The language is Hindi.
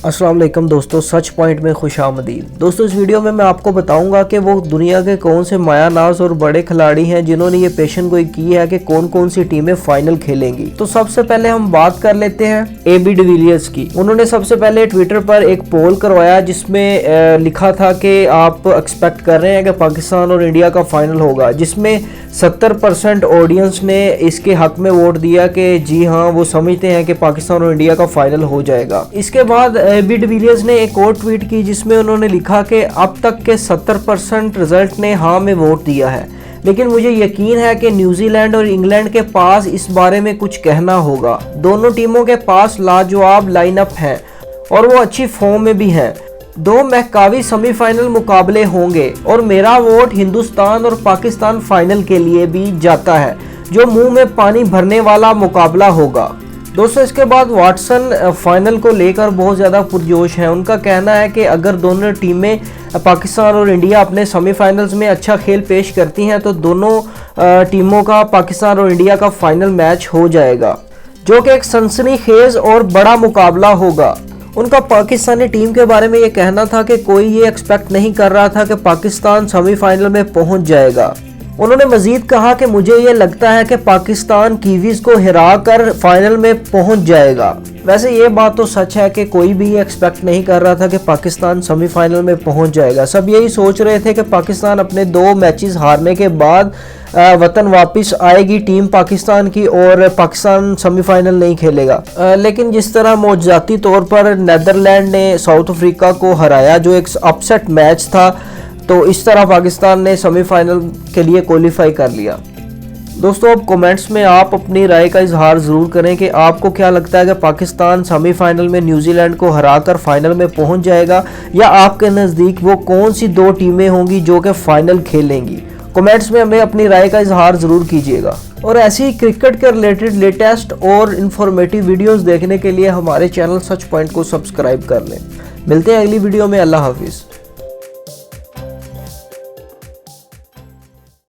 अस्सलाम वालेकुम दोस्तों, सच पॉइंट में खुशामदीद। दोस्तों, इस वीडियो में मैं आपको बताऊंगा कि वो दुनिया के कौन से मायानाज और बड़े खिलाड़ी हैं जिन्होंने ये पेशन गोई की है कि कौन कौन सी टीमें फाइनल खेलेंगी। तो सबसे पहले हम बात कर लेते हैं एबी डिविलियर्स की। उन्होंने सबसे पहले ट्विटर पर एक पोल करवाया जिसमें लिखा था कि आप एक्सपेक्ट कर रहे हैं कि पाकिस्तान और इंडिया का फाइनल होगा, जिसमें 70% ऑडियंस ने इसके हक में वोट दिया कि जी हाँ, वो समझते हैं कि पाकिस्तान और इंडिया का फाइनल हो जाएगा। इसके बाद एबी डिविलियर्स ने एक और ट्वीट की जिसमें उन्होंने लिखा कि अब तक के 70% रिजल्ट ने हाँ में वोट दिया है, लेकिन मुझे यकीन है कि न्यूजीलैंड और इंग्लैंड के पास इस बारे में कुछ कहना होगा। दोनों टीमों के पास लाजवाब लाइनअप है और वो अच्छी फॉर्म में भी हैं। दो महकावी सेमीफाइनल मुकाबले होंगे और मेरा वोट हिंदुस्तान और पाकिस्तान फाइनल के लिए भी जाता है, जो मुंह में पानी भरने वाला मुकाबला होगा। दोस्तों, इसके बाद वाटसन फाइनल को लेकर बहुत ज़्यादा पुरजोश हैं। उनका कहना है कि अगर दोनों टीमें पाकिस्तान और इंडिया अपने सेमीफाइनल्स में अच्छा खेल पेश करती हैं तो दोनों टीमों का पाकिस्तान और इंडिया का फाइनल मैच हो जाएगा, जो कि एक सनसनीखेज और बड़ा मुकाबला होगा। उनका पाकिस्तानी टीम के बारे में ये कहना था कि कोई ये एक्सपेक्ट नहीं कर रहा था कि पाकिस्तान सेमीफाइनल में पहुंच जाएगा। उन्होंने मजीद कहा कि मुझे ये लगता है कि पाकिस्तान कीवीज को हरा कर फाइनल में पहुंच जाएगा। वैसे ये बात तो सच है कि कोई भी ये एक्सपेक्ट नहीं कर रहा था कि पाकिस्तान सेमीफाइनल में पहुंच जाएगा। सब यही सोच रहे थे कि पाकिस्तान अपने 2 मैचेस हारने के बाद वतन वापस आएगी टीम पाकिस्तान की और पाकिस्तान सेमीफाइनल नहीं खेलेगा। लेकिन जिस तरह मौजूदाती तौर पर नीदरलैंड ने साउथ अफ्रीका को हराया, जो एक अपसेट मैच था, तो इस तरह पाकिस्तान ने सेमीफाइनल के लिए क्वालिफाई कर लिया। दोस्तों, अब कमेंट्स में आप अपनी राय का इजहार ज़रूर करें कि आपको क्या लगता है कि पाकिस्तान सेमीफाइनल में न्यूजीलैंड को हराकर फाइनल में पहुंच जाएगा, या आपके नज़दीक वो कौन सी 2 टीमें होंगी जो कि फाइनल खेलेंगी। कमेंट्स में हमें अपनी राय का इजहार ज़रूर कीजिएगा। और ऐसी ही क्रिकेट के रिलेटेड लेटेस्ट और इन्फॉर्मेटिव वीडियोज़ देखने के लिए हमारे चैनल सच पॉइंट को सब्सक्राइब कर लें। मिलते हैं अगली वीडियो में। अल्लाह हाफिज़।